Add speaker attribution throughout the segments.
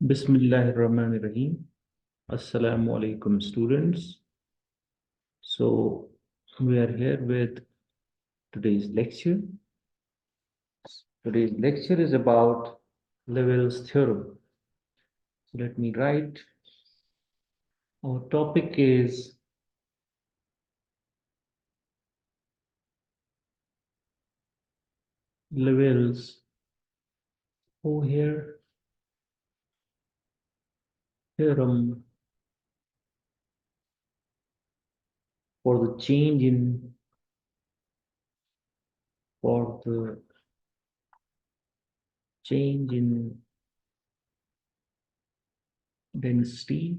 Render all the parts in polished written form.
Speaker 1: Bismillahirrahmanirrahim. Assalamu alaikum, students. So we are here with today's lecture. Today's lecture is about Liouville's theorem. So let me write. Our topic is Liouville's theorem for the change in density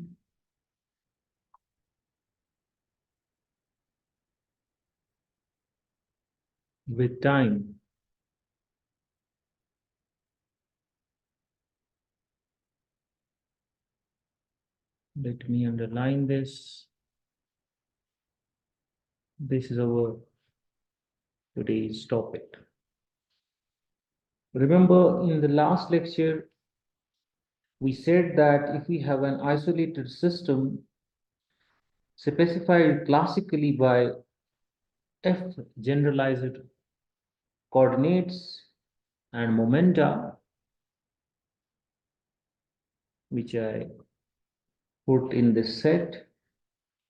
Speaker 1: with time. Let me underline this. This is our today's topic. Remember, in the last lecture, we said that if we have an isolated system specified classically by F generalized coordinates and momenta, which I put in this set,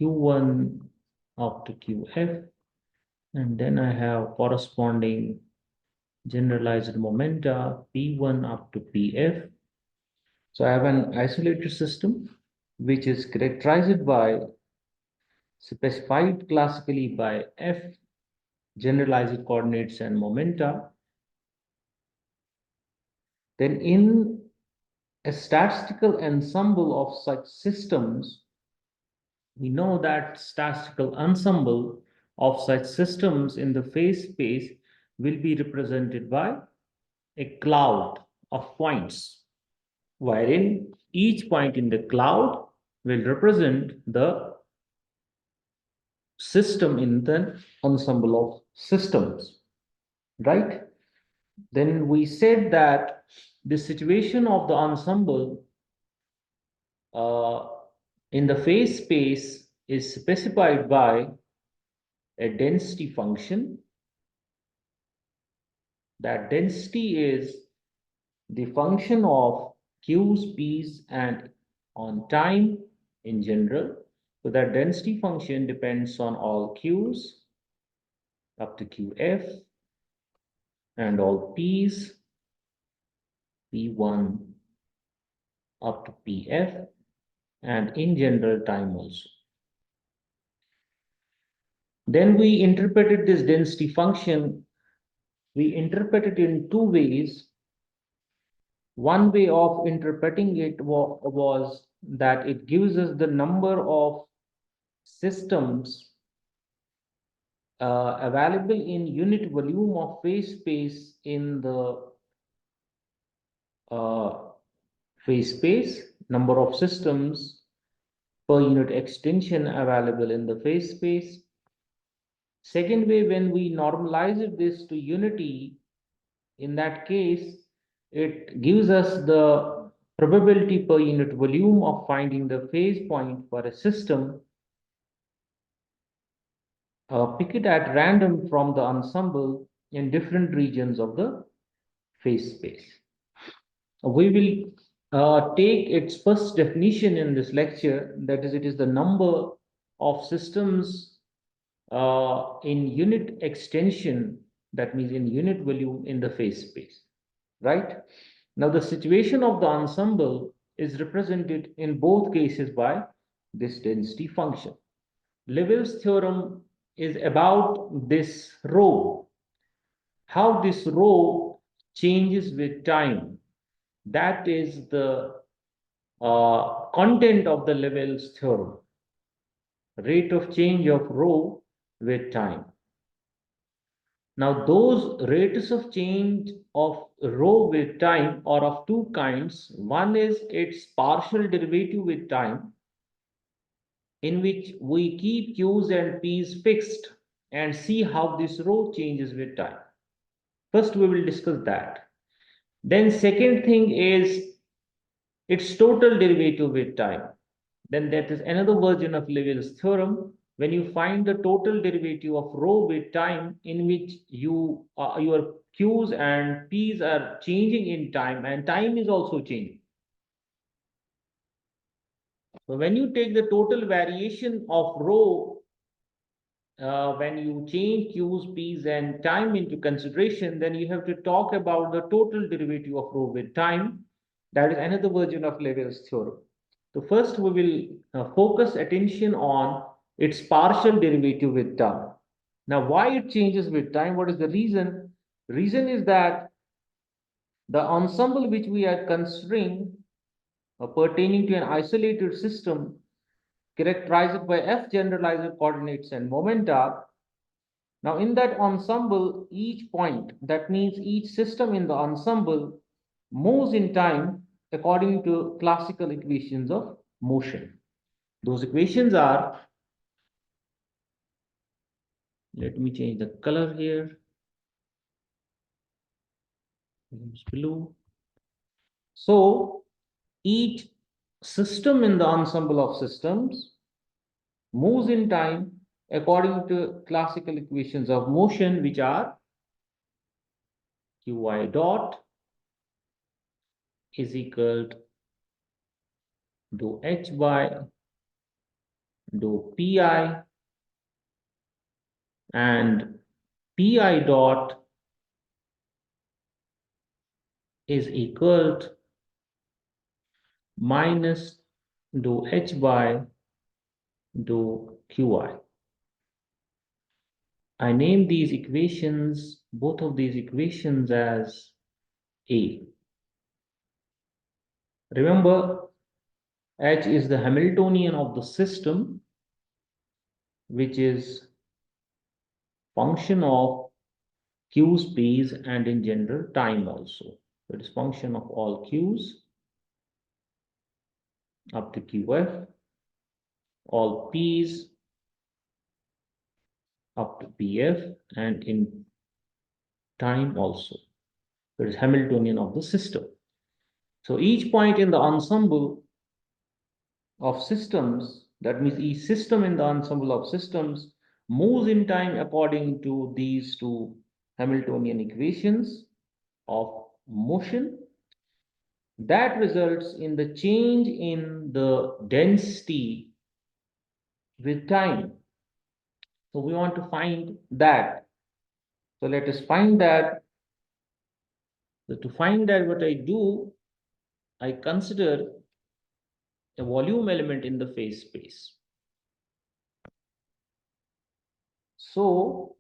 Speaker 1: Q1 up to Qf, and then I have corresponding generalized momenta P1 up to Pf. So I have an isolated system which is characterized by specified classically by F generalized coordinates and momenta. Then in a statistical ensemble of such systems, we know that statistical ensemble of such systems in the phase space will be represented by a cloud of points, wherein each point in the cloud will represent the system in the ensemble of systems, right? Then we said that the situation of the ensemble in the phase space is specified by a density function. That density is the function of q's, p's, and on time in general. So that density function depends on all q's up to qf and all p's, p1 up to pf, and in general time also. Then we interpreted this density function. We interpret it in two ways. One way of interpreting it was that it gives us the number of systems available in unit volume of phase space in the phase space, number of systems per unit extension available in the phase space. Second way, when we normalize this to unity, in that case, it gives us the probability per unit volume of finding the phase point for a system picked at random from the ensemble in different regions of the phase space. We will take its first definition in this lecture, that is, it is the number of systems in unit extension, that means in unit volume in the phase space, right? Now, the situation of the ensemble is represented in both cases by this density function. Liouville's theorem is about this rho, how this rho changes with time. That is the content of the Liouville's theorem, rate of change of rho with time. Now, those rates of change of rho with time are of two kinds. One is its partial derivative with time, in which we keep q's and p's fixed and see how this rho changes with time. First, we will discuss that. Then second thing is its total derivative with time. Then that is another version of Liouville's theorem. When you find the total derivative of rho with time, in which your q's and p's are changing in time, and time is also changing. So when you take the total variation of rho, when you change q's, p's, and time into consideration, then you have to talk about the total derivative of rho with time. That is another version of Liouville's theorem. So first we will focus attention on its partial derivative with time. Now, why it changes with time? What is the reason? Reason is that the ensemble which we are considering pertaining to an isolated system characterized by F generalized coordinates and momenta. Now, in that ensemble, each point, that means each system in the ensemble, moves in time according to classical equations of motion. Those equations are, let me change the color here, it's blue. So, each system in the ensemble of systems moves in time according to classical equations of motion, which are qy dot is equal to h by dou pi, and pi dot is equal to minus dou h by dou qi. I name these equations, both of these equations, as A. Remember, H is the Hamiltonian of the system, which is function of q's, p's, and in general time also. So it is function of all q's up to qf, all p's up to pf, and in time also. So it is Hamiltonian of the system. So each point in the ensemble of systems, that means each system in the ensemble of systems, moves in time according to these two Hamiltonian equations of motion. That results in the change in the density with time. So we want to find that. So let us find that. So to find that, what I do, I consider a volume element in the phase space. So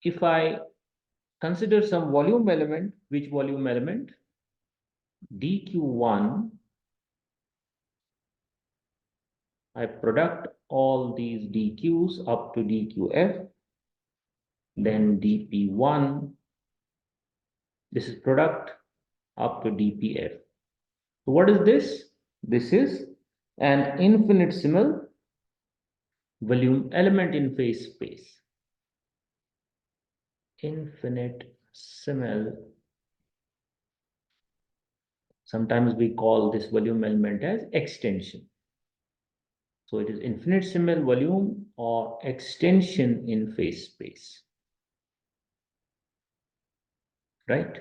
Speaker 1: if I consider some volume element, which volume element? dq1, I product all these dq's up to dqf, then dp1, this is product up to dpf. So what is this? This is an infinitesimal volume element in phase space. Infinitesimal. Sometimes we call this volume element as extension. So it is infinitesimal volume or extension in phase space. Right?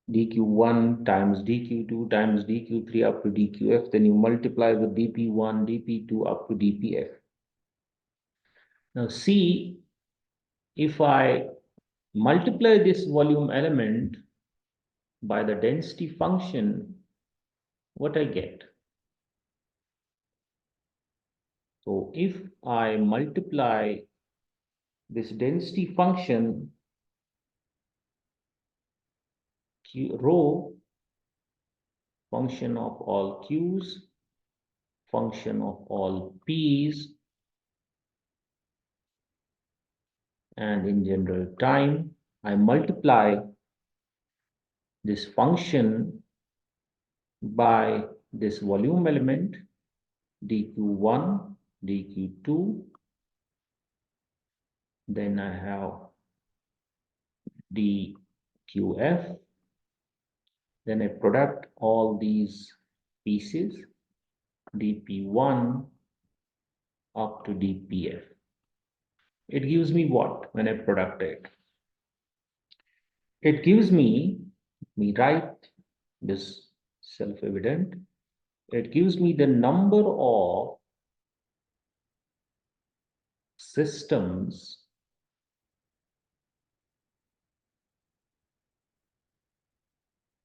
Speaker 1: dq1 times dq2 times dq3 up to dqf, then you multiply with dp1, dp2 up to dpf. Now see, if I multiply this volume element by the density function, what I get? So if I multiply this density function rho, function of all q's, function of all p's, and in general time, I multiply this function by this volume element dq1, dq2, Then I have dqf. Then I product all these pieces, dp1 up to dpf. It gives me what when I product it? It gives me, write this self-evident. It gives me the number of systems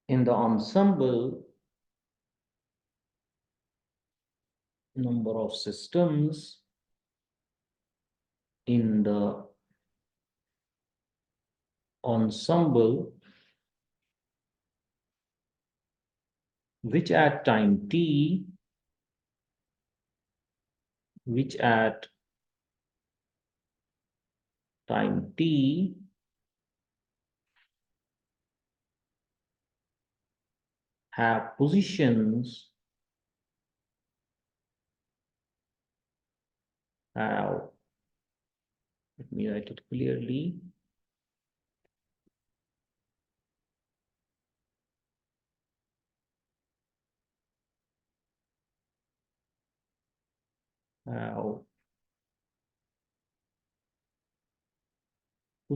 Speaker 1: in the ensemble, number of systems in the ensemble which at time t, which at time t have positions, have, let me write it clearly, have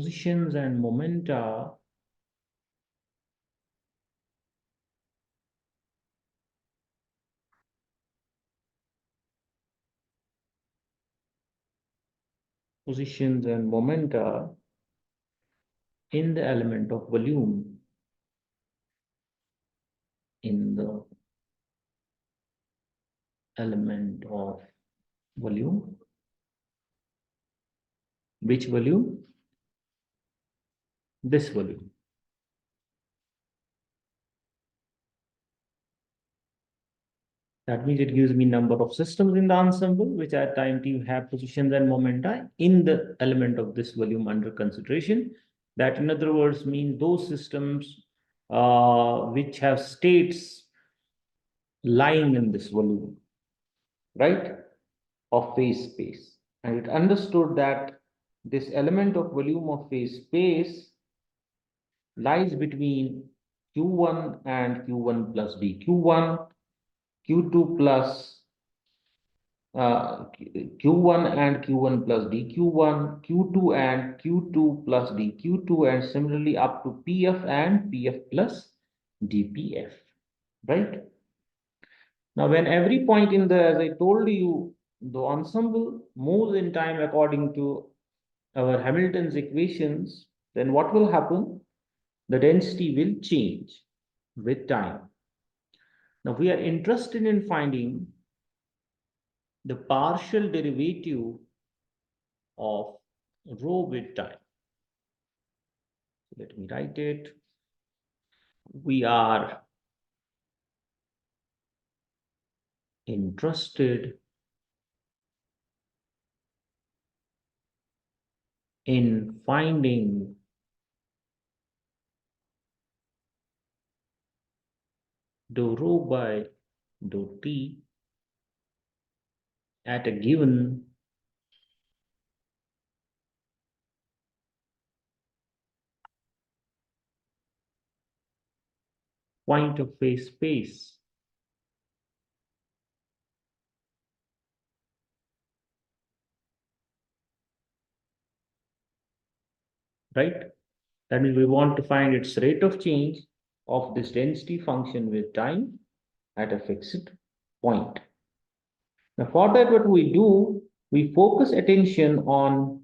Speaker 1: positions and momenta in the element of volume, in the element of volume. Which volume? This volume. That means it gives me number of systems in the ensemble, which at time t have positions and momenta in the element of this volume under consideration. That, in other words, means those systems which have states lying in this volume, right, of phase space. And it understood that this element of volume of phase space lies between q1 and q1 plus d, q1, q2 plus q1 and q1 plus dq1, q2 and q2 plus dq2, and similarly up to pf and pf plus dpf, right? Now, when every point in the, as I told you, the ensemble moves in time according to our Hamilton's equations, then what will happen? The density will change with time. Now, we are interested in finding the partial derivative of rho with time. Let me write it. We are interested in finding dou rho by dou t at a given point of phase space. Right? That means we want to find its rate of change of this density function with time at a fixed point. Now, for that, what we do, we focus attention on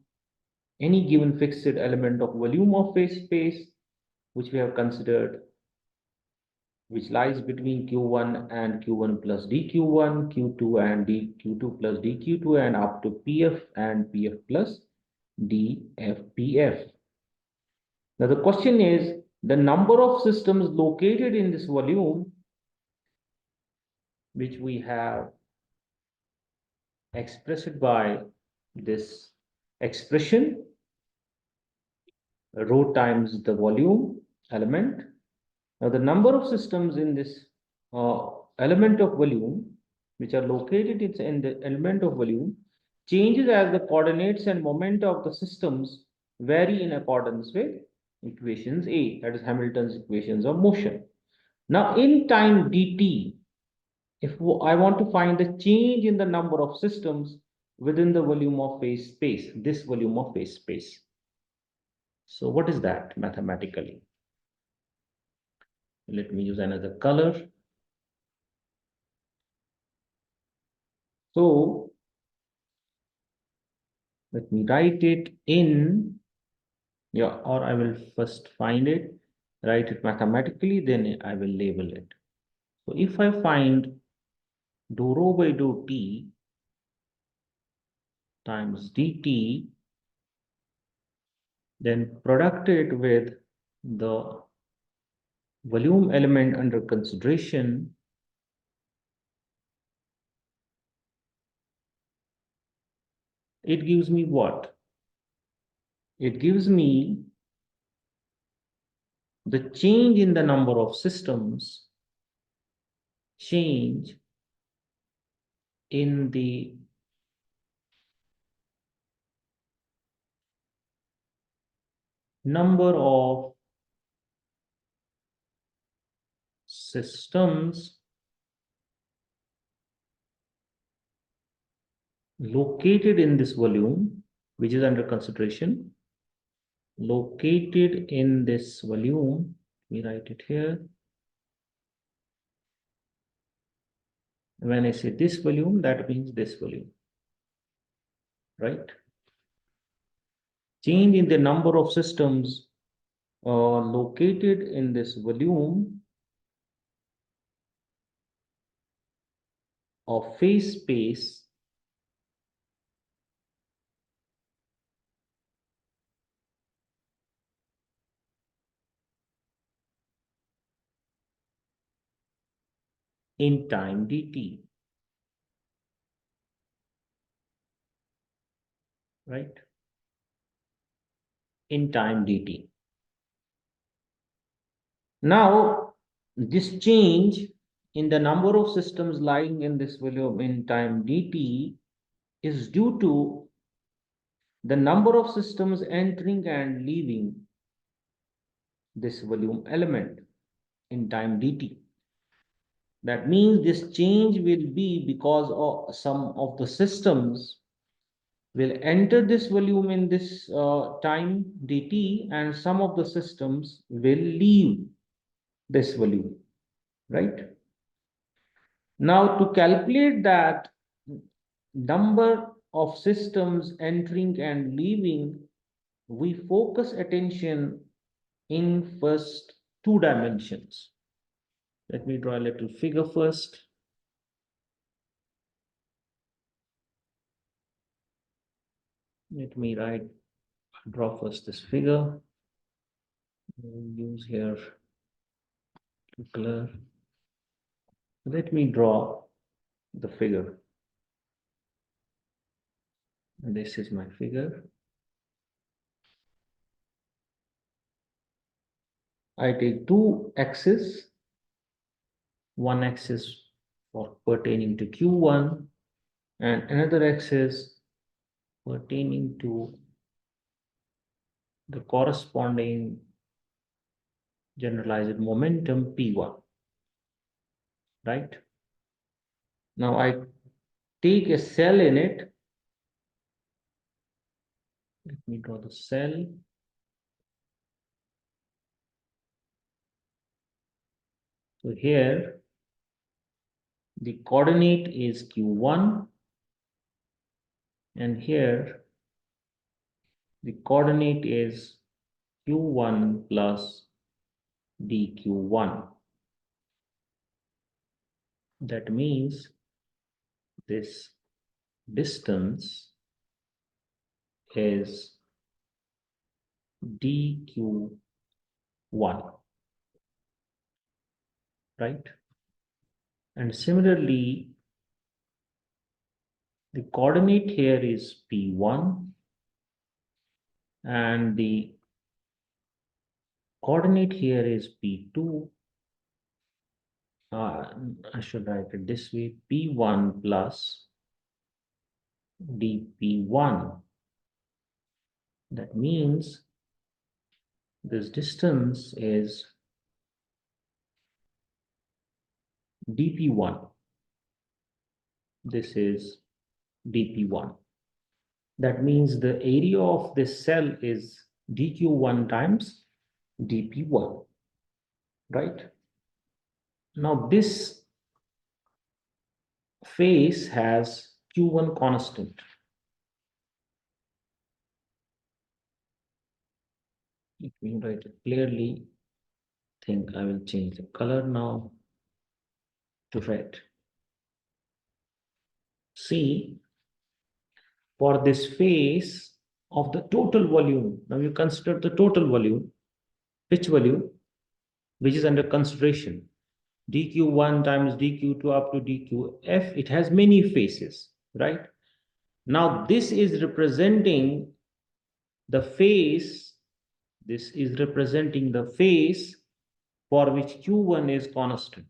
Speaker 1: any given fixed element of volume of phase space, which we have considered, which lies between q1 and q1 plus dq1, q2 and dq2 plus dq2, and up to pf and pf plus dfpf. Now, the question is the number of systems located in this volume, which we have expressed by this expression, rho times the volume element. Now, the number of systems in this element of volume, which are located in the element of volume, changes as the coordinates and moment of the systems vary in accordance with equations A, that is Hamilton's equations of motion. Now, in time dt, if I want to find the change in the number of systems within the volume of phase space, this volume of phase space. So what is that mathematically? Let me use another color. So let me write it in, yeah, or I will first find it, write it mathematically, then I will label it. So if I find dou rho by dou t times dt, then product it with the volume element under consideration, it gives me what? It gives me the change in the number of systems, change in the number of systems located in this volume, which is under consideration, located in this volume, we write it here. When I say this volume, that means this volume, right? Change in the number of systems located in this volume of phase space in time dt, right? In time dt. Now, this change in the number of systems lying in this volume in time dt is due to the number of systems entering and leaving this volume element in time dt. That means this change will be because of some of the systems will enter this volume in this time dt, and some of the systems will leave this volume, right? Now, to calculate that number of systems entering and leaving, we focus attention in first two dimensions. Let me draw a little figure first. Let me draw first this figure. We'll use here color. Let me draw the figure. This is my figure. I take two axes, one axis for pertaining to Q1 and another axis pertaining to the corresponding generalized momentum P1, right? Now I take a cell in it. Let me draw the cell. So here the coordinate is Q1, and here the coordinate is Q1 plus dQ1. That means this distance is dQ1, right? And similarly, the coordinate here is P1 and the coordinate here is P2. I should write it this way, P1 plus dp1. That means this distance is dp1. This is dp1. That means the area of this cell is dq1 times dp1, right? Now this face has q1 constant. Let me write it clearly. Think I will change the color now to red. See, for this face of the total volume, now you consider the total volume. Which volume? Which is under consideration? dq1 times dq2 up to dqf. It has many faces, right? Now this is representing the face. This is representing the face for which q1 is constant.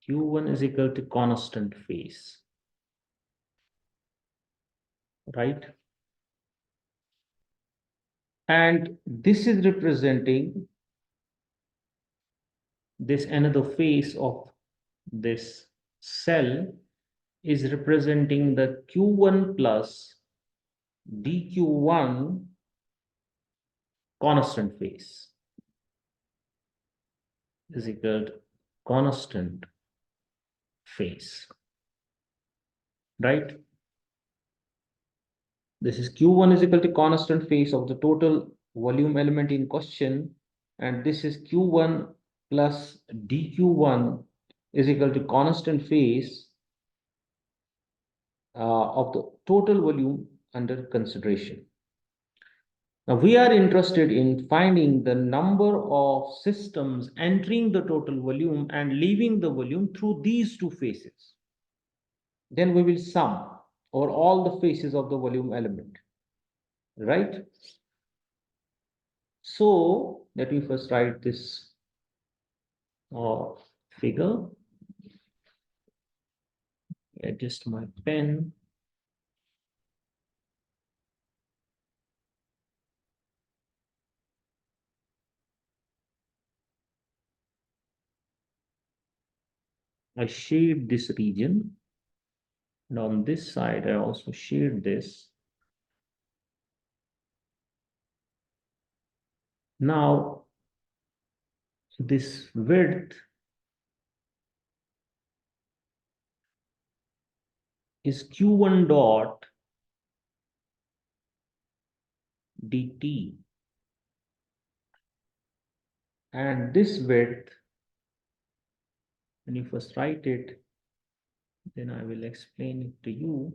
Speaker 1: q1 is equal to constant face, right? And this is representing this another face of this cell is representing the q1 plus dq1 constant phase is equal to constant phase, right? This is q1 is equal to constant phase of the total volume element in question, and this is q1 plus dq1 is equal to constant phase of the total volume under consideration. Now we are interested in finding the number of systems entering the total volume and leaving the volume through these two phases. Then we will sum over all the phases of the volume element, right? So let me first write this figure. Adjust my pen. I shade this region, and on this side I also shade this. Now this width is q1 dot dt, and this width, when you first write it, then I will explain it to you.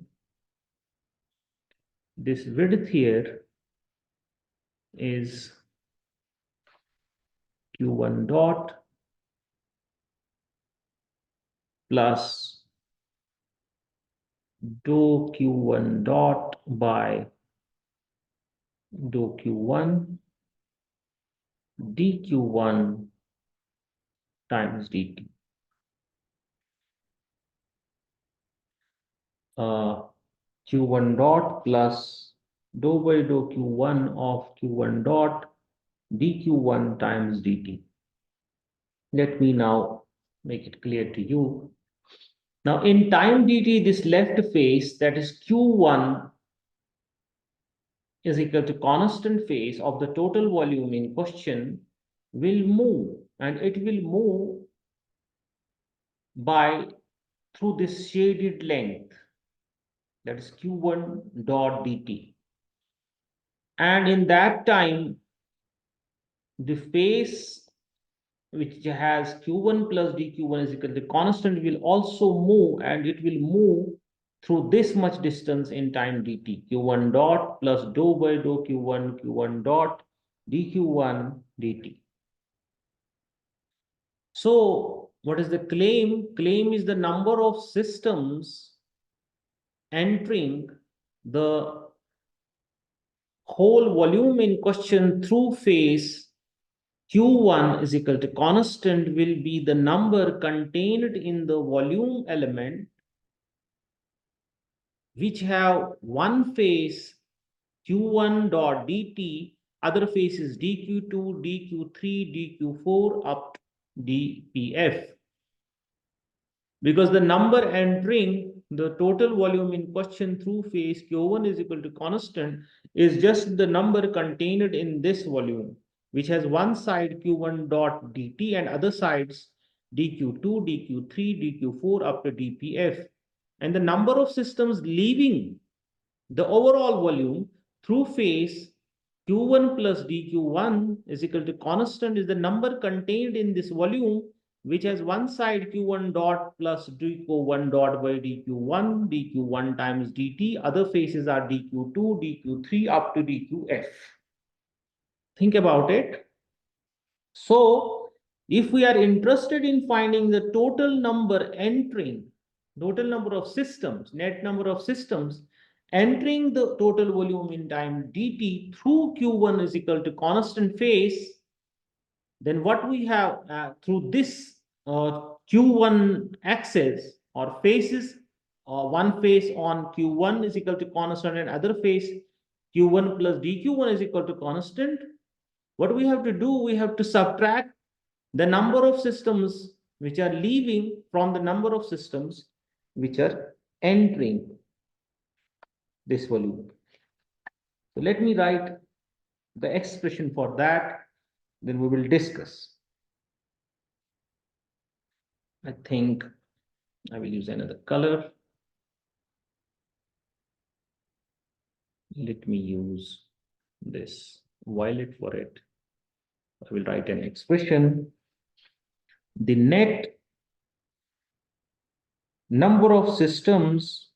Speaker 1: This width here is q1 dot plus dou q1 dot by dou q1 dq1 times dt. Q1 dot plus dou by dou q1 of q1 dot dq1 times dt. Let me now make it clear to you. Now in time dt, this left face, that is q1, is equal to constant phase of the total volume in question, will move, and it will move by through this shaded length, that is q1 dot dt. And in that time, the phase which has q1 plus dq1 is equal to constant will also move, and it will move through this much distance in time dt, q1 dot plus dou by dou q1 dot dq1 dt. So what is the claim? Claim is the number of systems entering the whole volume in question through phase q1 is equal to constant will be the number contained in the volume element which have one phase q1 dot dt, other phase is dq2, dq3, dq4 up to dpf. Because the number entering the total volume in question through phase q1 is equal to constant is just the number contained in this volume, which has one side q1 dot dt and other sides dq2, dq3, dq4 up to dpf. And the number of systems leaving the overall volume through phase q1 plus dq1 is equal to constant is the number contained in this volume, which has one side q1 dot plus dq1 dot by dq1 times dt. Other phases are dq2, dq3 up to dqf. Think about it. So if we are interested in finding the total number entering, total number of systems, net number of systems entering the total volume in time dt through q1 is equal to constant phase, then what we have through this q1 axis or phases, one phase on q1 is equal to constant and other phase q1 plus dq1 is equal to constant. What we have to do, we have to subtract the number of systems which are leaving from the number of systems which are entering this volume. So let me write the expression for that, then we will discuss. I think I will use another color. Let me use this violet for it. I will write an expression. The net number of systems,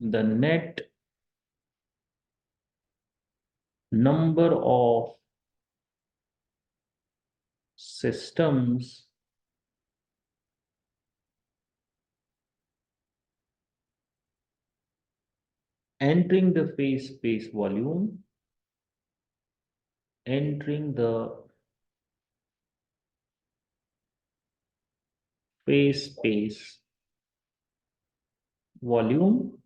Speaker 1: the net number of systems entering the phase space volume, entering the phase space volume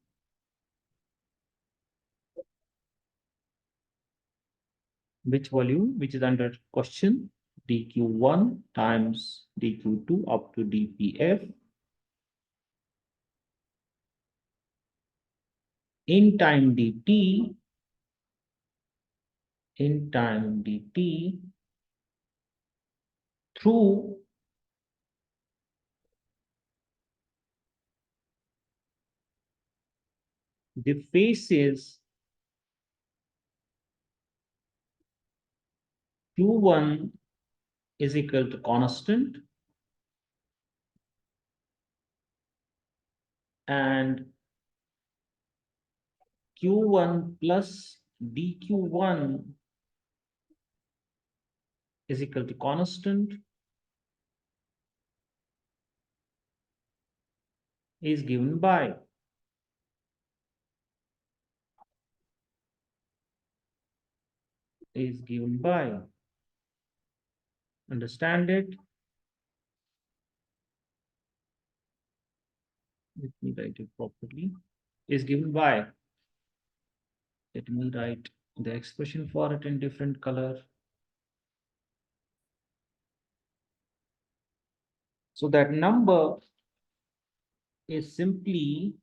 Speaker 1: which volume, which is under question, dq1 times dq2 up to dpf in time dt, in time dt through the phases q1 is equal to constant and q1 plus dq1 is equal to constant is given by understand it. Let me write it properly. Is given by, let me write the expression for it in different color. So that number is simply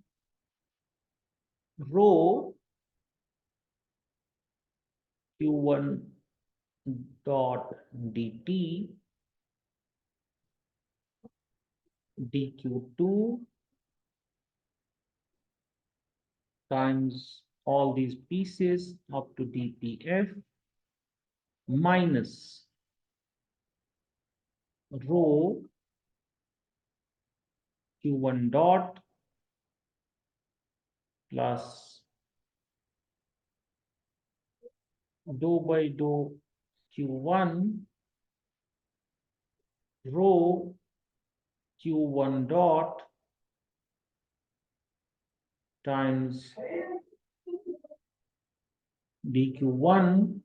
Speaker 1: rho q1 dot dt dq2 times all these pieces up to dpf minus rho q1 dot plus dou by dou q1 rho q1 dot times dq1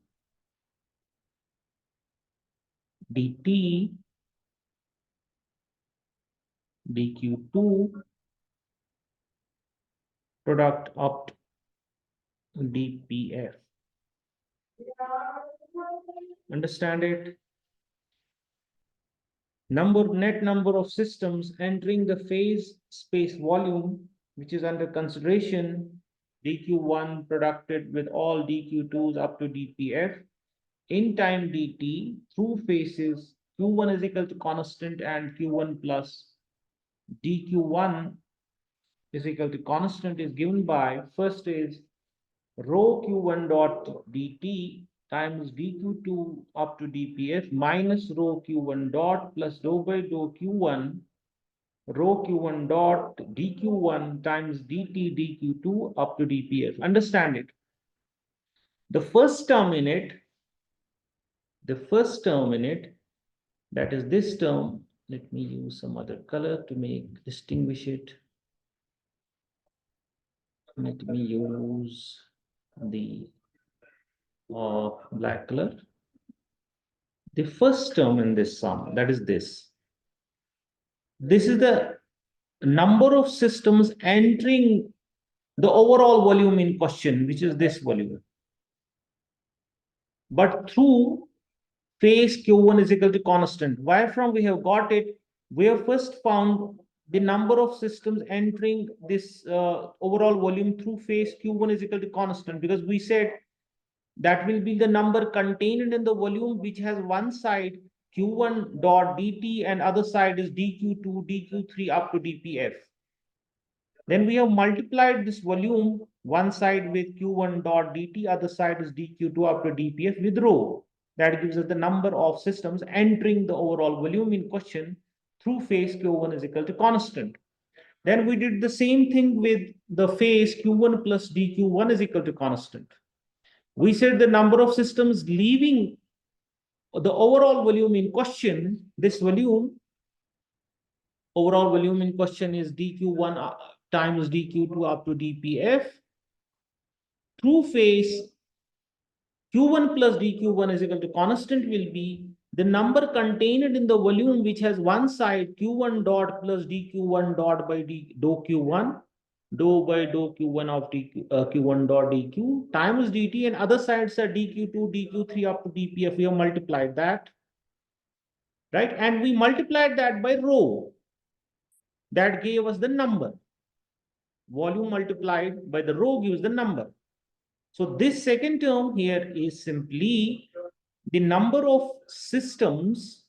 Speaker 1: dt dq2 product up to dpf. Understand it? Net number of systems entering the phase space volume, which is under consideration, dq1 producted with all dq2s up to dpf, in time dt through phases q1 is equal to constant and q1 plus dq1 is equal to constant is given by, first is rho q1 dot dt times dq2 up to dpf minus rho q1 dot plus dou by dou q1 rho q1 dot dq1 times dt dq2 up to dpf. Understand it? The first term in it, that is this term, let me use some other color to distinguish it. Let me use the black color. The first term in this sum, that is this. This is the number of systems entering the overall volume in question, which is this volume. But through phase Q1 is equal to constant. Where from we have got it? We have first found the number of systems entering this overall volume through phase Q1 is equal to constant, because we said that will be the number contained in the volume which has one side q1 dot dt and other side is dq2, dq3 up to dpf. Then we have multiplied this volume, one side with q1 dot dt, other side is dq2 up to dpf with rho. That gives us the number of systems entering the overall volume in question through phase q1 is equal to constant. Then we did the same thing with the phase q1 plus dq1 is equal to constant. We said the number of systems leaving the overall volume in question, this volume, overall volume in question is dq1 times dq2 up to dpf. Through phase q1 plus dq1 is equal to constant will be the number contained in the volume which has one side q1 dot plus dq1 dot by dou q1 dou by dou q1 of q1 dot dq times dt, and other sides are dq2, dq3 up to dpf. We have multiplied that, right? And we multiplied that by rho. That gave us the number. Volume multiplied by the rho gives the number. So this second term here is simply the number of systems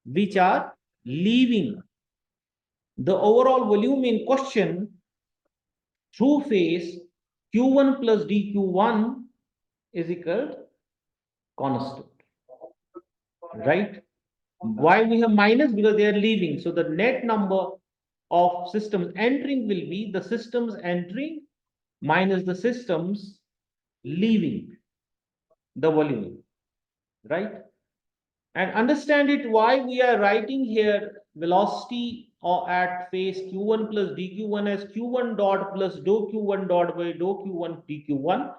Speaker 1: which are leaving the overall volume in question through phase q1 plus dq1 is equal to constant, right? Why we have minus? Because they are leaving. So the net number of systems entering will be the systems entering minus the systems leaving the volume, right? And understand it why we are writing here velocity or at phase q1 plus dq1 as q1 dot plus dou q1 dot by dou q1 dq1,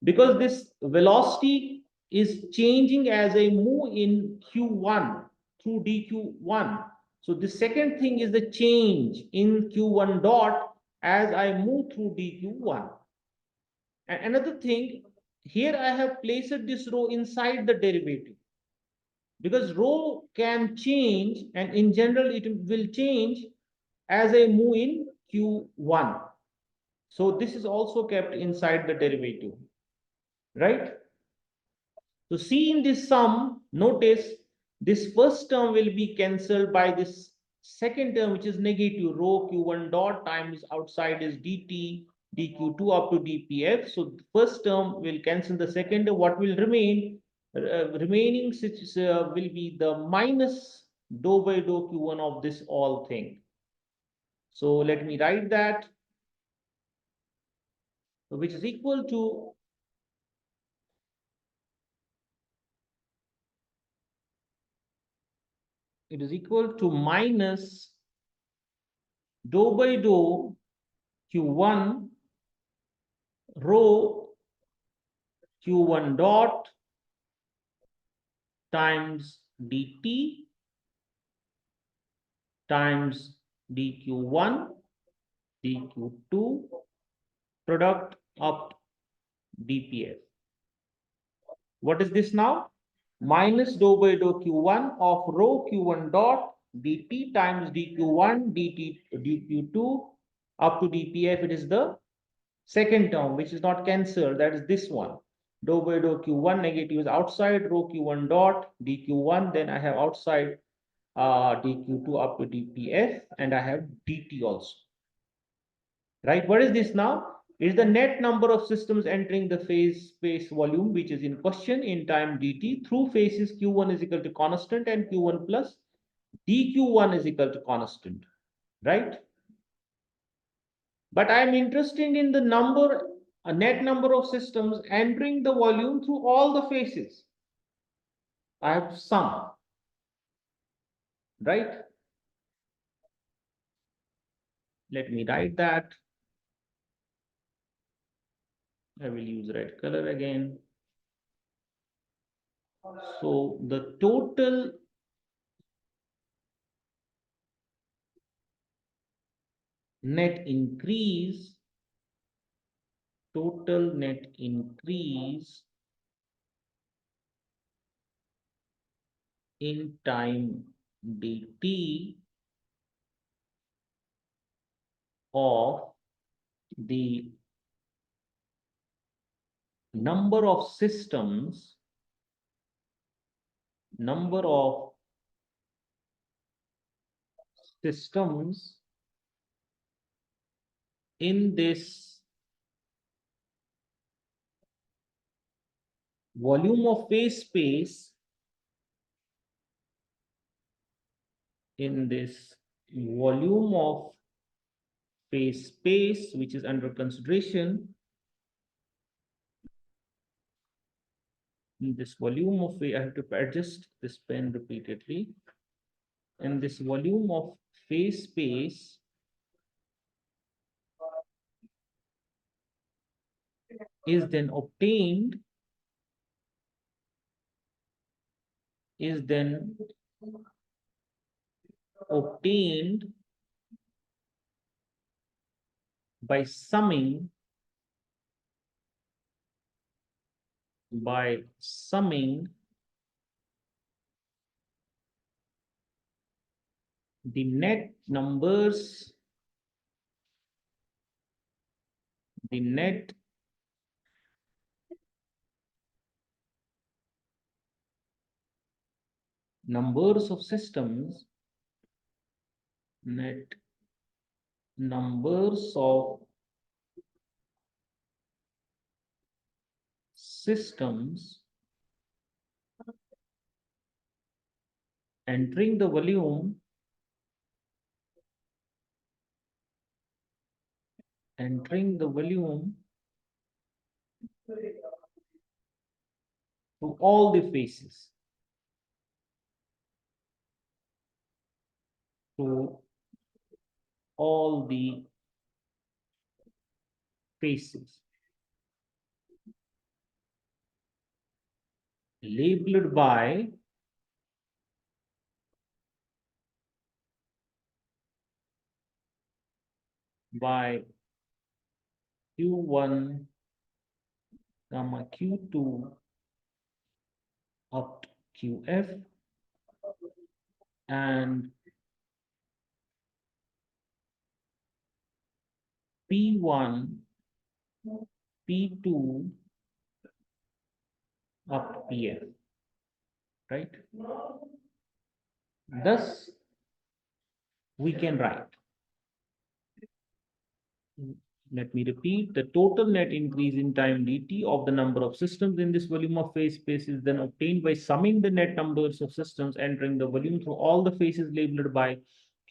Speaker 1: because this velocity is changing as I move in q1 through dq1. So the second thing is the change in q1 dot as I move through dq1. And another thing, here I have placed this rho inside the derivative, because rho can change, and in general it will change as I move in q1. So this is also kept inside the derivative, right? So see in this sum, notice this first term will be cancelled by this second term, which is negative rho q1 dot times outside is dt dq2 up to dpf. So the first term will cancel the second. What will remain? Remaining will be the minus dou by dou q1 of this all thing. So let me write that, which is equal to minus dou by dou q1 rho q1 dot times dt times dq1 dq2 product up dpf. What is this now? Minus dou by dou q1 of rho q1 dot dt times dq1 dt dq2 up to dpf. It is the second term which is not cancelled, that is this one. Dou by dou q1 negative is outside rho q1 dot dq1, then I have outside dq2 up to dpf, and I have dt also. Right? What is this now? Is the net number of systems entering the phase space volume which is in question in time dt through phases q1 is equal to constant and q1 plus dq1 is equal to constant, right? But I am interested in the number, a net number of systems entering the volume through all the phases. I have sum, right? Let me write that. I will use red color again. So the total net increase, total net increase in time dt of the number of systems in this volume of phase space, in this volume of phase space which is under consideration, in this volume of phase, I have to adjust this pen repeatedly. In this volume of phase space, is then obtained, by summing the net numbers, the net numbers of systems, net numbers of systems entering the volume, to all the phases, to all the phases labeled by q1 comma q2 up to qf and p1 p2 up to pf, right? Thus we can write, let me repeat, the total net increase in time dt of the number of systems in this volume of phase space is then obtained by summing the net numbers of systems entering the volume through all the phases labeled by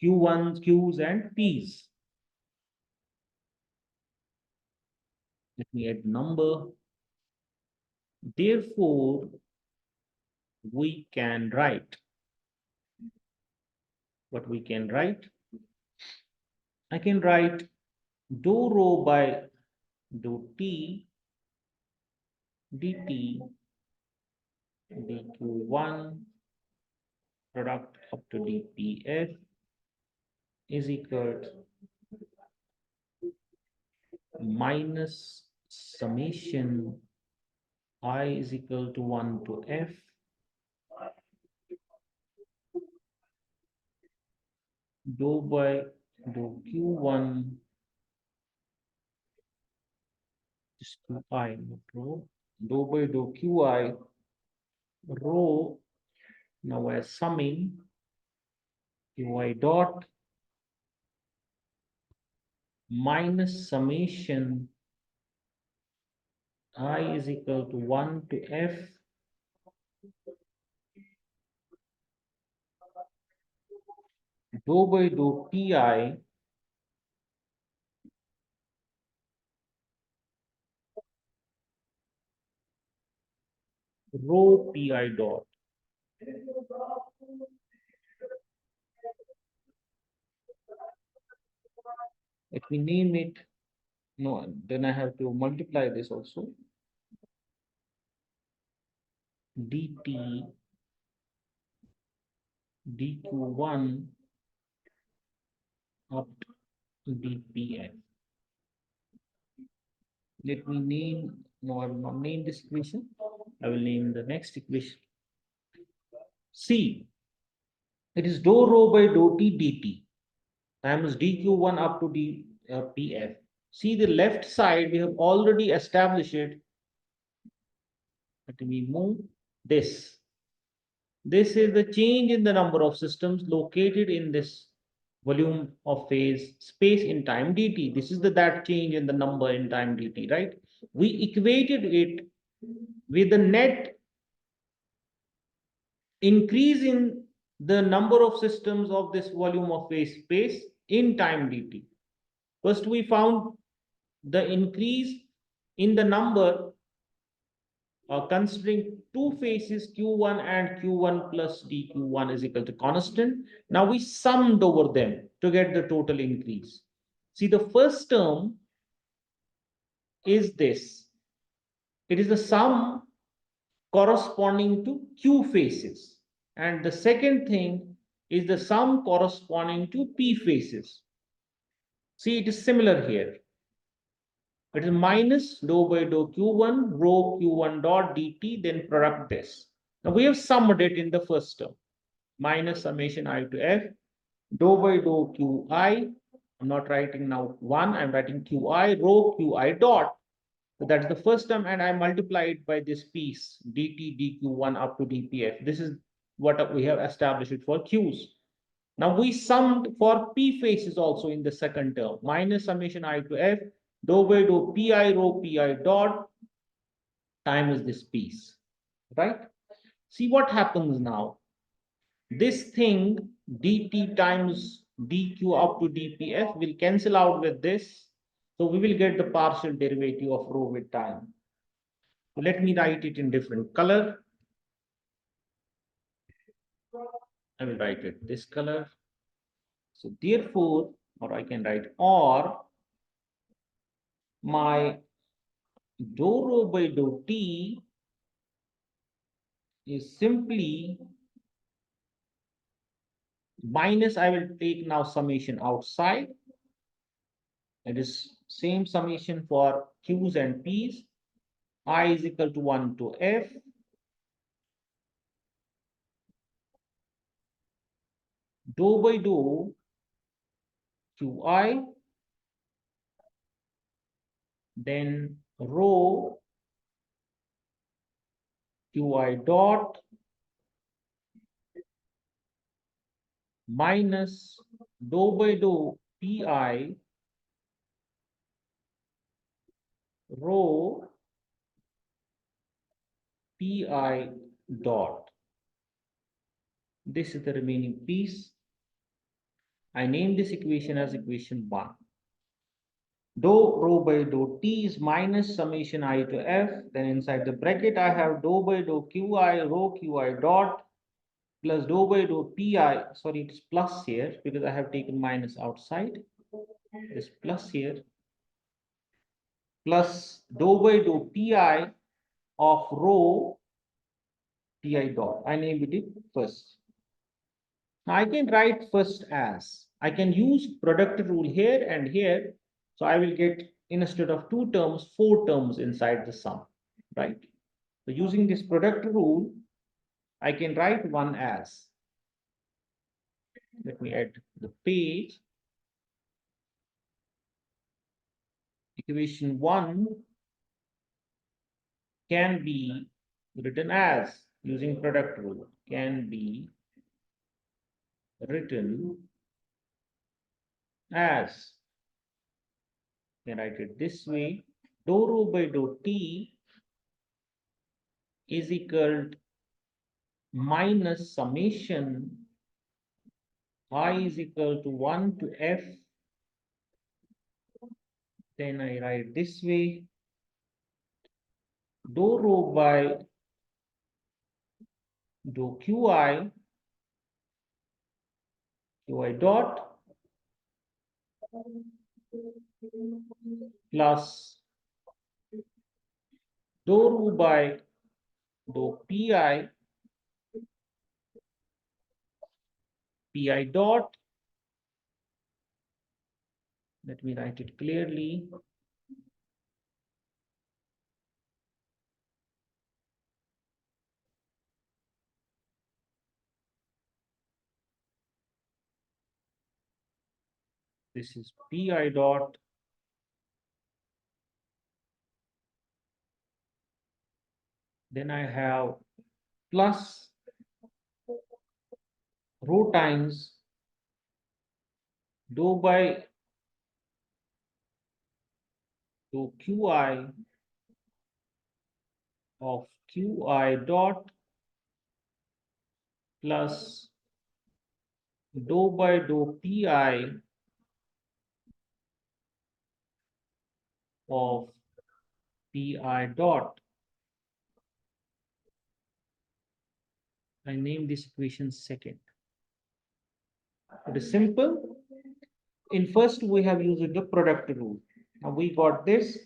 Speaker 1: q1s, q's and p's. Let me add number. Therefore, we can write what we can write. I can write dou rho by dou t dt dq1 product up to dpf is equal minus summation I is equal to 1 to f dou by dou q1 just qi not rho dou by dou qi rho now we're summing qi dot minus summation I is equal to 1 to f dou by dou pi rho pi dot. Let me name it. No, then I have to multiply this also. dt dq1 up to dpf. Let me name, no, I will not name this equation. I will name the next equation. C. It is dou rho by dou t dt times dq1 up to dpf. See the left side, we have already established it. Let me move this. This is the change in the number of systems located in this volume of phase space in time dt. This is that change in the number in time dt, right? We equated it with the net increase in the number of systems of this volume of phase space in time dt. First, we found the increase in the number considering two phases q1 and q1 plus dq1 is equal to constant. Now we summed over them to get the total increase. See, the first term is this. It is the sum corresponding to q phases. And the second thing is the sum corresponding to p phases. See, it is similar here. It is minus dou by dou q1 rho q1 dot dt, then product this. Now we have summed it in the first term. Minus summation I to f dou by dou qi. I'm not writing now 1, I'm writing qi rho qi dot. So that's the first term, and I multiply it by this piece dt dq1 up to dpf. This is what we have established it for q's. Now we summed for p phases also in the second term. Minus summation I to f dou by dou pi rho pi dot times this piece, right? See what happens now. This thing dt times dq up to dpf will cancel out with this. So we will get the partial derivative of rho with time. So let me write it in different color. I will write it this color. So therefore, or I can write or my dou rho by dou t is simply minus, I will take now summation outside. It is same summation for q's and p's. I is equal to 1 to f dou by dou qi, then rho qi dot minus dou by dou pi rho pi dot. This is the remaining piece. I name this equation as equation 1. Dou rho by dou t is minus summation I to f. Then inside the bracket, I have dou by dou qi rho qi dot plus dou by dou pi. Sorry, it's plus here because I have taken minus outside. This plus here plus dou by dou pi of rho pi dot. I named it first. Now I can write first as I can use product rule here and here. So I will get instead of 2 terms, 4 terms inside the sum, right? So using this product rule, I can write one as, let me add the page, equation 1 can be written as, using product rule, can be written as, can write it this way, dou rho by dou t is equal to minus summation I is equal to 1 to f. Then I write this way, dou rho by dou qi dot plus dou rho by dou pi dot, let me write it clearly, this is pi dot then I have plus rho times dou by dou qi of qi dot plus dou by dou pi of pi dot. I name this equation second. It is simple. In first, we have used the product rule. Now we got this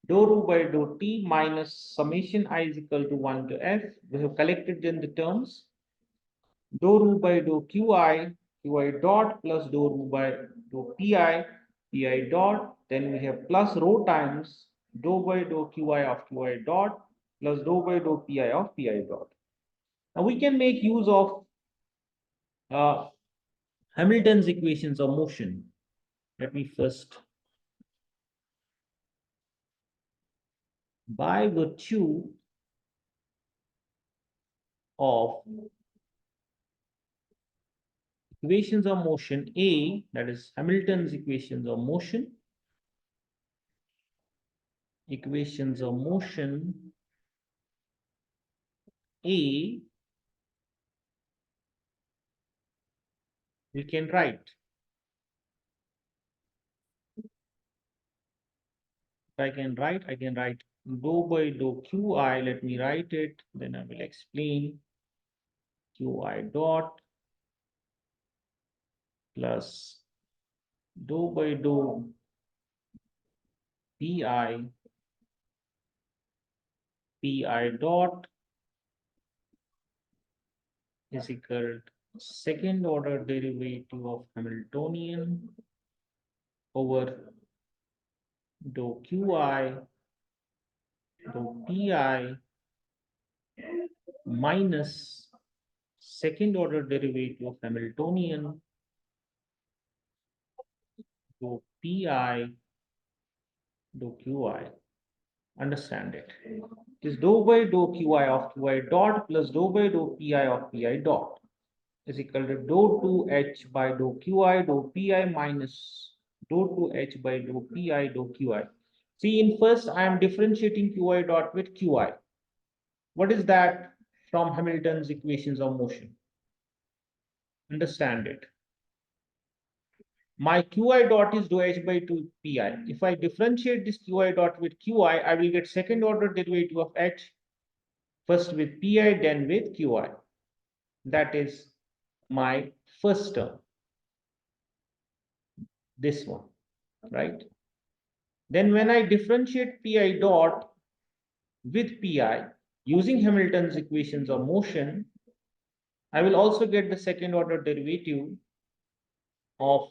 Speaker 1: dou rho by dou t minus summation I is equal to 1 to f. We have collected then the terms. Dou rho by dou qi dot plus dou rho by dou pi dot. Then we have plus rho times dou by dou qi of qi dot plus dou by dou pi of pi dot. Now we can make use of Hamilton's equations of motion. Let me first, by virtue of equations of motion A, that is Hamilton's equations of motion, equations of motion A, we can write. If I can write dou by dou qi, let me write it, then I will explain qi dot plus dou by dou pi dot is equal to second order derivative of Hamiltonian over dou qi dou pi minus second order derivative of Hamiltonian dou pi dou qi. Understand it. It is dou by dou qi of qi dot plus dou by dou pi of pi dot is equal to dou 2h by dou qi dou pi minus dou 2h by dou pi dou qi. See, in first I am differentiating qi dot with qi. What is that from Hamilton's equations of motion? Understand it. My qi dot is dou h by 2 pi. If I differentiate this qi dot with qi, I will get second order derivative of h, first with pi, then with qi. That is my first term, this one, right? Then when I differentiate pi dot with pi using Hamilton's equations of motion, I will also get the second order derivative of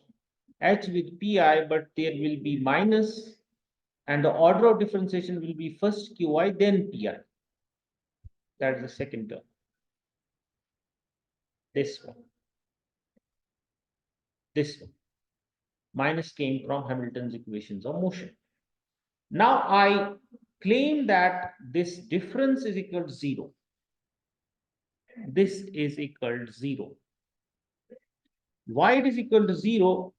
Speaker 1: h with pi, but there will be minus And the order of differentiation will be first Qi, then Pi. That is the second term. This one. This one. Minus came from Hamilton's equations of motion. Now I claim that this difference is equal to 0. This is equal to 0. Why it is equal to 0?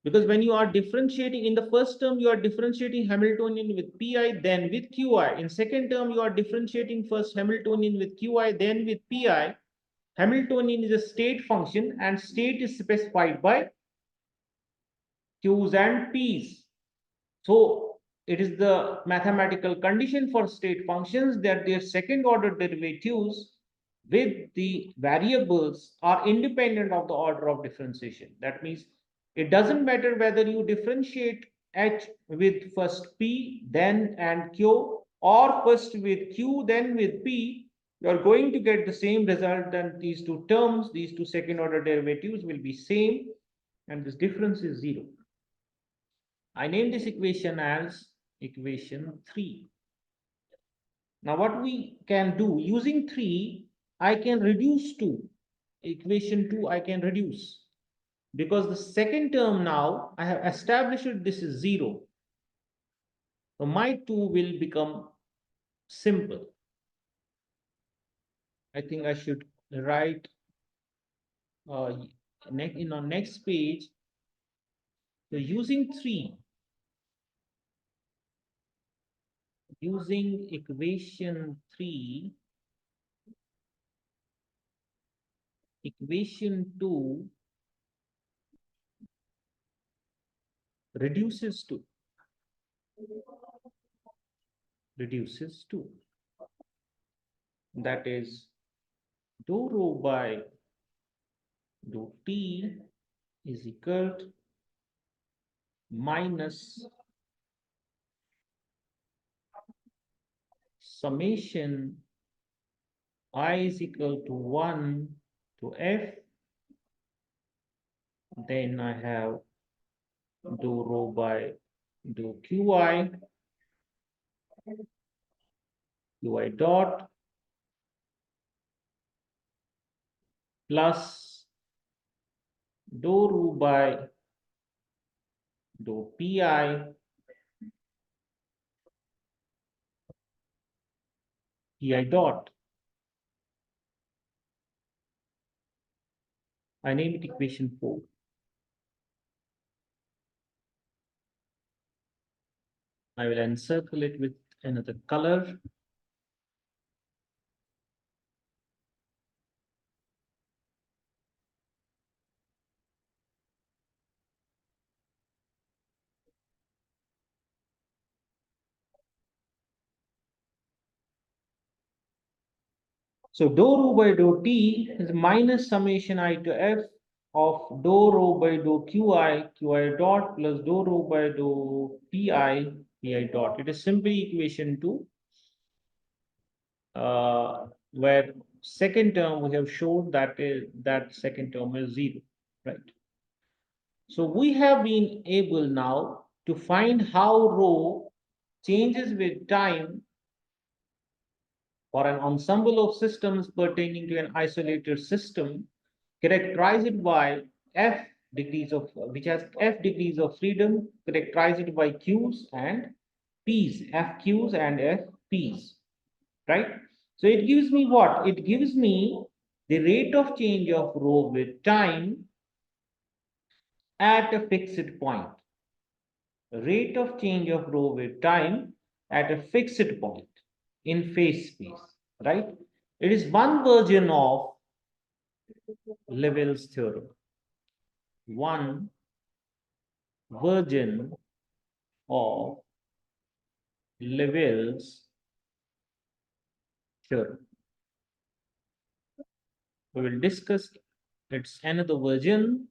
Speaker 1: Because when you are differentiating in the first term, you are differentiating Hamiltonian with Pi, then with Qi. In second term, you are differentiating first Hamiltonian with Qi, then with Pi. Hamiltonian is a state function, and state is specified by Q's and P's. So it is the mathematical condition for state functions that their second order derivatives with the variables are independent of the order of differentiation. That means it doesn't matter whether you differentiate h with first p, then and q, or first with q, then with p, you are going to get the same result. Then these two terms, these two second order derivatives will be same, and this difference is 0. I name this equation as equation 3. Now what we can do, using 3, I can reduce 2. Equation 2 I can reduce. Because the second term now, I have established this is 0. So my 2 will become simple. I think I should write in our next page. So using equation 3, equation 2 reduces to that is dou rho by dou t is equal to minus summation I is equal to 1 to f. Then I have dou rho by dou qi dot plus dou rho by dou pi dot. I name it equation 4. I will encircle it with another color. So dou rho by dou t is minus summation I to f of dou rho by dou qi dot plus dou rho by dou pi dot. It is simply equation 2, where second term we have shown that second term is 0, right? So we have been able now to find how rho changes with time for an ensemble of systems pertaining to an isolated system characterized by f degrees of which has f degrees of freedom, characterized by q's and p's, fq's and fp's, right? So it gives me what? It gives me the rate of change of rho with time at a fixed point. Rate of change of rho with time at a fixed point in phase space, right? It is one version of Liouville's theorem. One version of Liouville's theorem. We will discuss its another version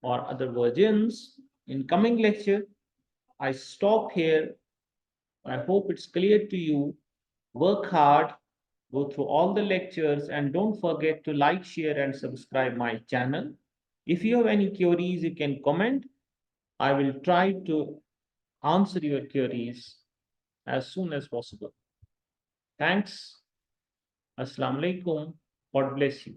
Speaker 1: or other versions in coming lecture. I stop here. I hope it's clear to you. Work hard, go through all the lectures, and don't forget to like, share, and subscribe my channel. If you have any queries, you can comment. I will try to answer your queries as soon as possible. Thanks. Assalamu alaikum. God bless you.